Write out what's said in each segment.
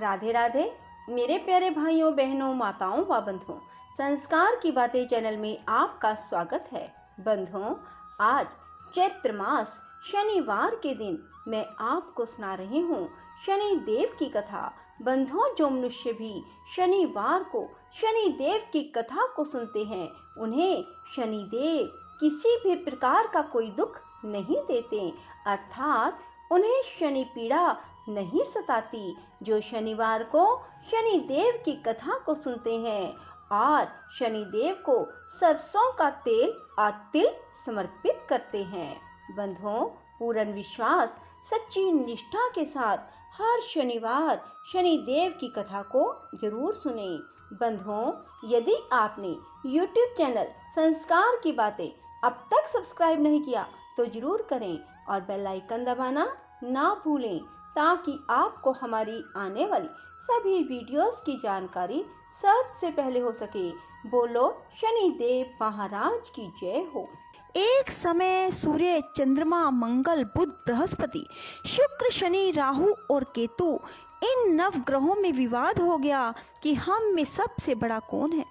राधे राधे मेरे प्यारे भाइयों बहनों माताओं व बंधुओं, संस्कार की बातें चैनल में आपका स्वागत है। बंधुओं, आज चैत्र मास शनिवार के दिन मैं आपको सुना रही हूँ शनि देव की कथा। बंधुओं, जो मनुष्य भी शनिवार को शनि देव की कथा को सुनते हैं, उन्हें शनि देव किसी भी प्रकार का कोई दुख नहीं देते, अर्थात उन्हें शनि पीड़ा नहीं सताती। जो शनिवार को शनि देव की कथा को सुनते हैं और शनि देव को सरसों का तेल और तिल समर्पित करते हैं। बंधुओं, पूर्ण विश्वास, सच्ची निष्ठा के साथ हर शनिवार शनि देव की कथा को जरूर सुने। बंधुओं, यदि आपने YouTube चैनल संस्कार की बातें अब तक सब्सक्राइब नहीं किया तो जरूर करें और बेल आइकन दबाना ना भूलें, ताकि आपको हमारी आने वाली सभी वीडियोस की जानकारी सबसे पहले हो सके। बोलो शनि देव महाराज की जय हो। एक समय सूर्य, चंद्रमा, मंगल, बुध, बृहस्पति, शुक्र, शनि, राहु और केतु, इन नव ग्रहों में विवाद हो गया कि हम में सबसे बड़ा कौन है।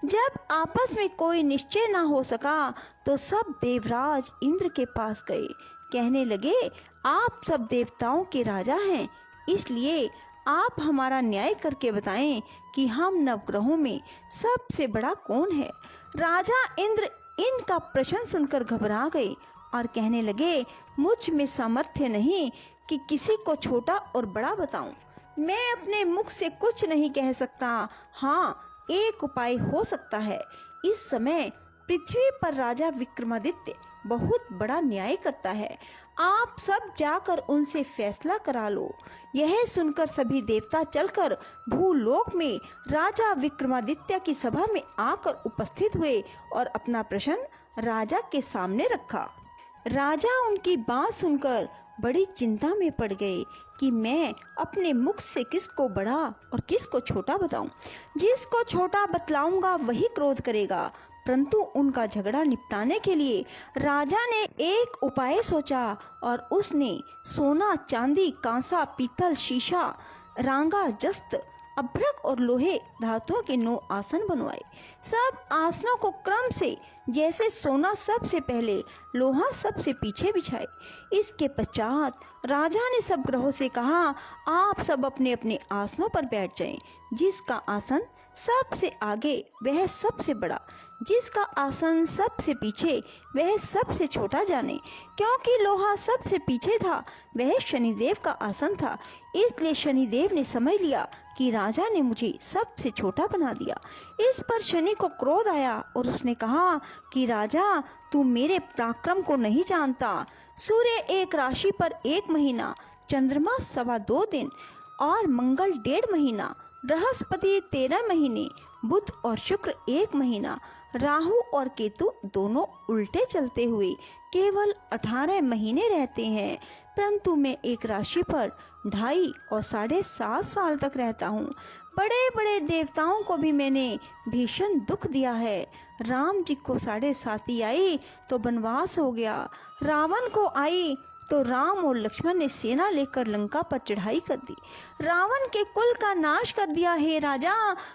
जब आपस में कोई निश्चय ना हो सका तो सब देवराज इंद्र के पास गए। कहने लगे, आप सब देवताओं के राजा हैं, इसलिए आप हमारा न्याय करके बताएं कि हम नवग्रहों में सबसे बड़ा कौन है। राजा इंद्र इनका प्रश्न सुनकर घबरा गए और कहने लगे, मुझ में सामर्थ्य नहीं कि किसी को छोटा और बड़ा बताऊं। मैं अपने मुख से कुछ नहीं कह सकता। हाँ, एक उपाय हो सकता है। इस समय पृथ्वी पर राजा विक्रमादित्य बहुत बड़ा न्याय करता है, आप सब जाकर उनसे फैसला करा लो। यह सुनकर सभी देवता चलकर भूलोक में राजा विक्रमादित्य की सभा में आकर उपस्थित हुए और अपना प्रश्न राजा के सामने रखा। राजा उनकी बात सुनकर बड़ी चिंता में पड़ गए कि मैं अपने मुख से किसको बड़ा और किसको छोटा बताऊं। जिसको छोटा बतलाऊंगा वही क्रोध करेगा। परंतु उनका झगड़ा निपटाने के लिए राजा ने एक उपाय सोचा और उसने सोना, चांदी, कांसा, पीतल, शीशा, रांगा, जस्त, अभ्रक और लोहे धातुओं के 9 आसन बनवाए। सब आसनों को क्रम से, जैसे सोना सबसे पहले, लोहा सबसे पीछे बिछाए। इसके पश्चात राजा ने सब ग्रहों से कहा, आप सब अपने अपने आसनों पर बैठ जाएं। जिसका आसन सबसे आगे वह सबसे बड़ा, जिसका आसन सबसे पीछे वह सबसे छोटा जाने। क्योंकि लोहा सबसे पीछे था, वह शनिदेव का आसन था, इसलिए शनिदेव ने समझ लिया कि राजा ने मुझे सबसे छोटा बना दिया। इस पर शनि को क्रोध आया और उसने कहा कि राजा, तू मेरे पराक्रम को नहीं जानता। सूर्य एक राशि पर 1 महीना, चंद्रमा 2.25 दिन और मंगल 1.5 महीना, बृहस्पति 13 महीने, बुध और शुक्र 1 महीना, राहु और केतु दोनों उल्टे चलते हुए केवल 18 महीने रहते हैं। परंतु मैं एक राशि पर 2.5 और 7.5 साल तक रहता हूँ। बड़े बड़े देवताओं को भी मैंने भीषण दुख दिया है। राम जी को 7.5 आई तो वनवास हो गया। रावण को आई तो राम और लक्ष्मण ने सेना लेकर लंका पर चढ़ाई कर दी। रावण के कुल का नाश कर दिया। हे राजा,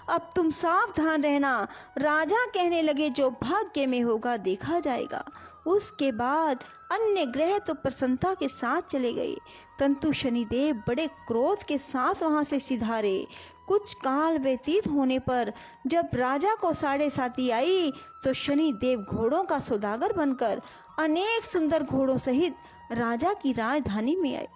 अब तुम सावधान रहना। राजा कहने लगे, जो भाग्य में होगा देखा जाएगा। उसके बाद अन्य ग्रह तो प्रसन्नता के साथ चले गए, परंतु शनिदेव बड़े क्रोध के साथ वहां से सिधारे। कुछ काल व्यतीत होने पर जब राजा को 7.5 आई तो शनिदेव घोड़ों का सौदागर बनकर अनेक सुंदर घोड़ों सहित राजा की राजधानी में आए।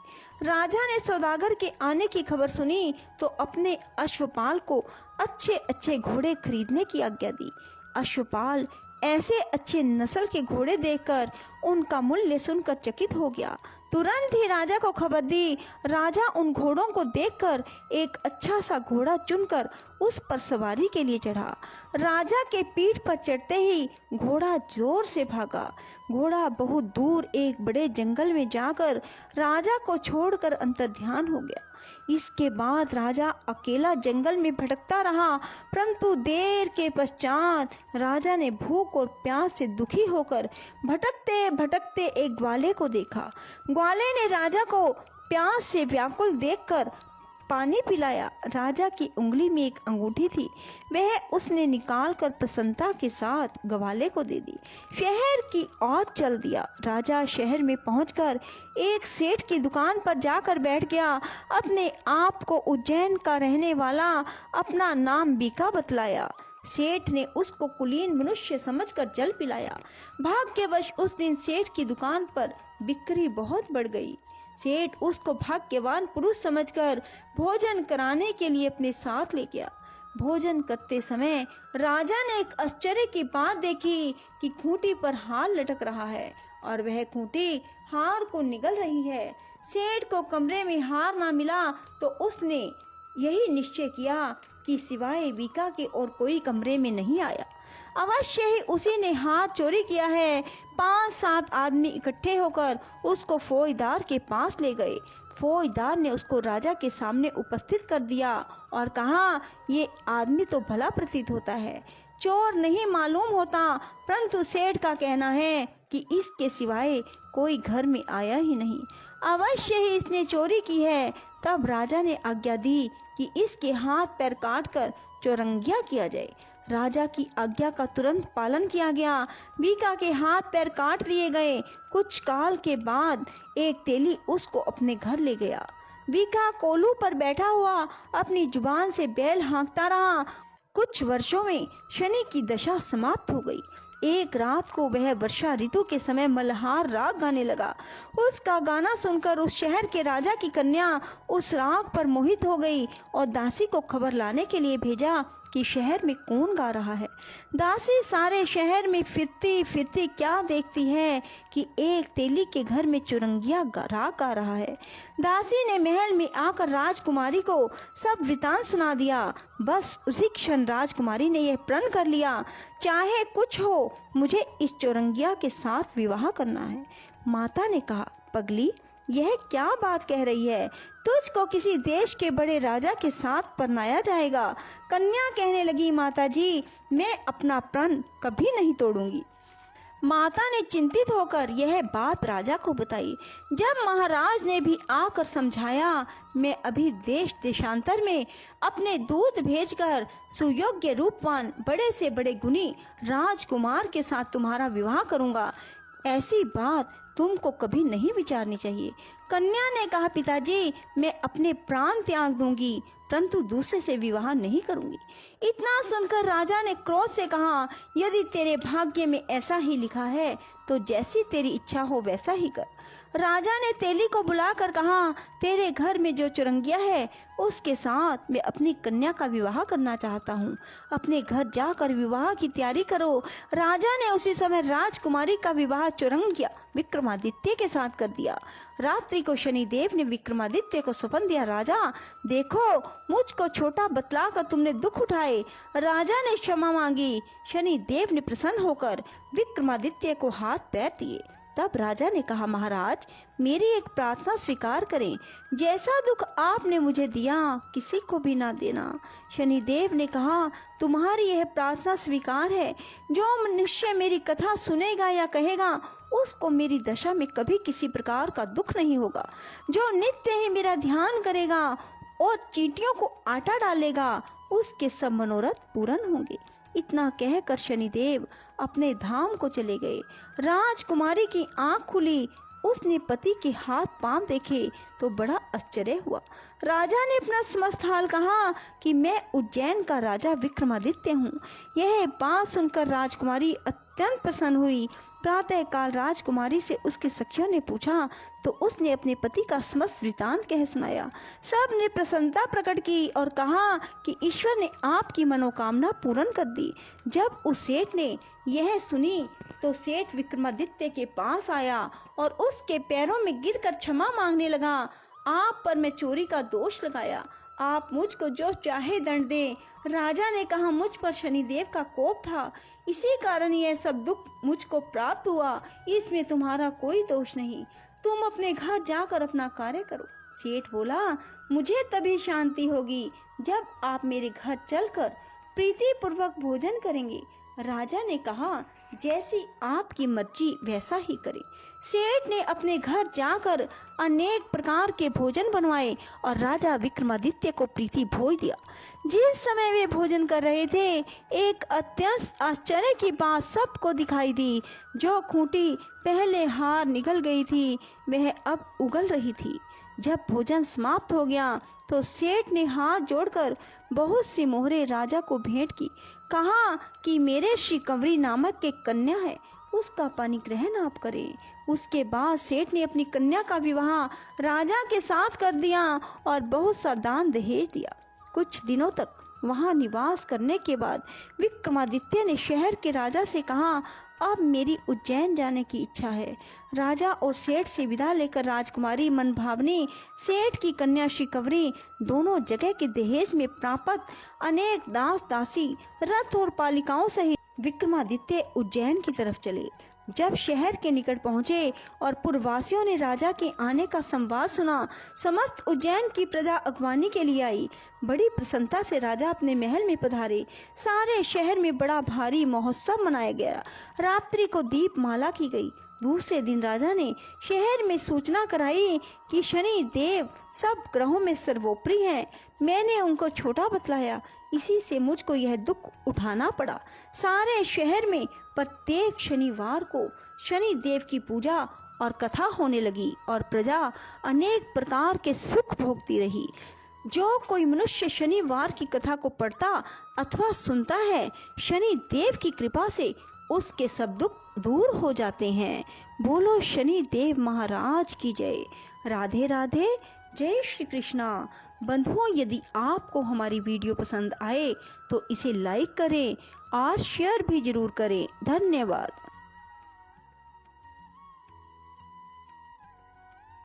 राजा ने सौदागर के आने की खबर सुनी तो अपने अश्वपाल को अच्छे अच्छे घोड़े खरीदने की आज्ञा दी। अश्वपाल ऐसे अच्छे नस्ल के घोड़े देखकर उनका मूल्य सुनकर चकित हो गया। तुरंत ही राजा को खबर दी। राजा उन घोड़ों को देखकर एक अच्छा सा घोड़ा चुनकर उस पर सवारी के लिए चढ़ा। राजा के पीठ पर चढ़ते ही घोड़ा जोर से भागा। घोड़ा बहुत दूर एक बड़े जंगल में जाकर राजा को छोड़कर अंतर्ध्यान हो गया। इसके बाद राजा अकेला जंगल में भटकता रहा, परंतु देर के पश्चात राजा ने भूख और प्यास से दुखी होकर भटकते भटकते एक ग्वाले को देखा। ग्वाले ने राजा को प्यास से व्याकुल देखकर पानी पिलाया। राजा की उंगली में एक अंगूठी थी, वह उसने निकालकर प्रसन्नता के साथ ग्वाले को दे दी। शहर की ओर चल दिया। राजा शहर में पहुंचकर एक सेठ की दुकान पर जाकर बैठ गया। अपने आप को उज्जैन का रहने वाला अपना नाम बीका बतलाया। सेठ ने उसको कुलीन मनुष्य समझकर जल पिलाया। भाग्यवश उस दिन सेठ की दुकान पर बिक्री बहुत बढ़ गई। सेठ उसको भाग्यवान पुरुष समझकर भोजन कराने के लिए अपने साथ ले गया। भोजन करते समय राजा ने एक आश्चर्य की बात देखी कि खूंटी पर हार लटक रहा है और वह खूंटी हार को निगल रही है। सेठ को कमरे में हार ना मिला तो उसने यही निश्चय किया कि सिवाय बीका के और कोई कमरे में नहीं आया। अवश्य ही उसी ने हार चोरी किया है। 5-7 आदमी इकट्ठे होकर उसको फौजदार के पास ले गए। फौजदार ने उसको राजा के सामने उपस्थित कर दिया और कहा, ये आदमी तो भला प्रतीत होता है, चोर नहीं मालूम होता, परंतु सेठ का कहना है कि इसके सिवाय कोई घर में आया ही नहीं। अवश्य ही इसने चोरी की है। तब राजा ने आज्ञा दी कि इसके हाथ पैर काटकर चौरंगिया किया जाए। राजा की आज्ञा का तुरंत पालन किया गया। बीका के हाथ पैर काट दिए गए। कुछ काल के बाद एक तेली उसको अपने घर ले गया। बीका कोलू पर बैठा हुआ अपनी जुबान से बैल हाँकता रहा। कुछ वर्षों में शनि की दशा समाप्त हो गई। एक रात को वह वर्षा ऋतु के समय मल्हार राग गाने लगा। उसका गाना सुनकर उस शहर के राजा की कन्या उस राग पर मोहित हो गई और दासी को खबर लाने के लिए भेजा कि शहर में कौन गा रहा है। दासी सारे शहर में फिरती फिरती क्या देखती है कि एक तेली के घर में चुरंगिया राग गा रहा है। दासी ने महल में आकर राजकुमारी को सब वृतांत सुना दिया। बस उसी क्षण राजकुमारी ने यह प्रण कर लिया, चाहे कुछ हो, मुझे इस चुरंगिया के साथ विवाह करना है। माता ने कहा, पगली, यह क्या बात कह रही है? तुझको किसी देश के बड़े राजा के साथ परनाया जाएगा। कन्या कहने लगी, माताजी, मैं अपना प्रण कभी नहीं तोड़ूंगी। माता ने चिंतित होकर यह बात राजा को बताई। जब महाराज ने भी आकर समझाया, मैं अभी देश देशांतर में अपने दूत भेजकर सुयोग्य रूपवान बड़े से बड़े गुणी राजकुमार के साथ तुम्हारा विवाह करूंगा। ऐसी बात तुमको कभी नहीं विचारनी चाहिए। कन्या ने कहा, पिताजी, मैं अपने प्राण त्याग दूंगी, परंतु दूसरे से विवाह नहीं करूंगी। इतना सुनकर राजा ने क्रोध से कहा, यदि तेरे भाग्य में ऐसा ही लिखा है तो जैसी तेरी इच्छा हो वैसा ही कर। राजा ने तेली को बुलाकर कहा, तेरे घर में जो चुरंगिया है उसके साथ मैं अपनी कन्या का विवाह करना चाहता हूँ। अपने घर जाकर विवाह की तैयारी करो। राजा ने उसी समय राजकुमारी का विवाह चुरंगिया विक्रमादित्य के साथ कर दिया। रात्रि को शनिदेव ने विक्रमादित्य को सौंप दिया, राजा देखो, मुझको छोटा बतलाकर तुमने दुख उठाए। राजा ने क्षमा मांगी। शनिदेव ने प्रसन्न होकर विक्रमादित्य को हाथ पैर दिए। तब राजा ने कहा, महाराज, मेरी एक प्रार्थना स्वीकार करें। जैसा दुख आपने मुझे दिया किसी को भी ना देना। शनिदेव ने कहा, तुम्हारी यह प्रार्थना स्वीकार है। जो मनुष्य मेरी कथा सुनेगा या कहेगा उसको मेरी दशा में कभी किसी प्रकार का दुख नहीं होगा। जो नित्य ही मेरा ध्यान करेगा और चींटियों को आटा डालेगा उसके सब मनोरथ पूर्ण होंगे। इतना कहकर शनिदेव अपने धाम को चले गए। राजकुमारी की आंख खुली। उसने पति के हाथ पांव देखे तो बड़ा आश्चर्य हुआ। राजा ने अपना समस्त हाल कहा कि मैं उज्जैन का राजा विक्रमादित्य हूँ। यह बात सुनकर राजकुमारी अत्यंत प्रसन्न हुई। प्रातः काल राजकुमारी से उसकी सखियों ने पूछा तो उसने अपने पति का समस्त वृतांत कह सुनाया। सब ने प्रसन्नता प्रकट की और कहा कि ईश्वर ने आपकी मनोकामना पूर्ण कर दी। जब उस सेठ ने यह सुनी तो सेठ विक्रमादित्य के पास आया और उसके पैरों में गिरकर क्षमा मांगने लगा। आप पर मैं चोरी का दोष लगाया, आप मुझको जो चाहे दंड दें। राजा ने कहा, मुझ पर शनिदेव का कोप था, इसी कारण यह सब दुख मुझको प्राप्त हुआ। इसमें तुम्हारा कोई दोष नहीं। तुम अपने घर जाकर अपना कार्य करो। सेठ बोला, मुझे तभी शांति होगी जब आप मेरे घर चलकर प्रीति पूर्वक भोजन करेंगे। राजा ने कहा, जैसी आपकी मर्जी वैसा ही करें। सेठ ने अपने घर जाकर अनेक प्रकार के भोजन बनवाए और राजा विक्रमादित्य को प्रीति भोज दिया। जिस समय वे भोजन कर रहे थे, एक अत्यंत आश्चर्य की बात सबको दिखाई दी। जो खूंटी पहले हार निकल गई थी, वह अब उगल रही थी। जब भोजन समाप्त हो गया तो सेठ ने हाथ जोड़कर बहुत सी मोहरें राजा को भेंट की। कहा कि मेरे श्री कंवरी नामक एक कन्या है, उसका पाणिग्रहण आप करें। उसके बाद सेठ ने अपनी कन्या का विवाह राजा के साथ कर दिया और बहुत सा दान दहेज दिया। कुछ दिनों तक वहां निवास करने के बाद विक्रमादित्य ने शहर के राजा से कहा, अब मेरी उज्जैन जाने की इच्छा है। राजा और सेठ से विदा लेकर राजकुमारी मनभावनी, सेठ की कन्या श्री कंवरी दोनों जगह के दहेज में प्राप्त अनेक दास दासी, रथ और पालिकाओं सहित विक्रमादित्य उज्जैन की तरफ चले। जब शहर के निकट पहुंचे और पुरवासियों ने राजा के आने का संवाद सुना, समस्त उज्जैन की प्रजा अगवानी के लिए आई। बड़ी प्रसन्नता से राजा अपने महल में पधारे। सारे शहर में बड़ा भारी महोत्सव मनाया गया। रात्रि को दीप माला की गई। दूसरे दिन राजा ने शहर में सूचना कराई कि शनि देव सब ग्रहों में सर्वोपरि हैं। मैंने उनको छोटा बतलाया, इसी से मुझको यह दुख उठाना पड़ा। सारे शहर में प्रत्येक शनिवार को शनि देव की पूजा और कथा होने लगी और प्रजा अनेक प्रकार के सुख भोगती रही। जो कोई मनुष्य शनिवार की कथा को पढ़ता अथवा सुनता है, शनि देव की कृपा से उसके सब दुख दूर हो जाते हैं। बोलो शनि देव महाराज की जय। राधे राधे, जय श्री कृष्णा। बंधुओं, यदि आपको हमारी वीडियो पसंद आए तो इसे लाइक करें और शेयर भी जरूर करें। धन्यवाद।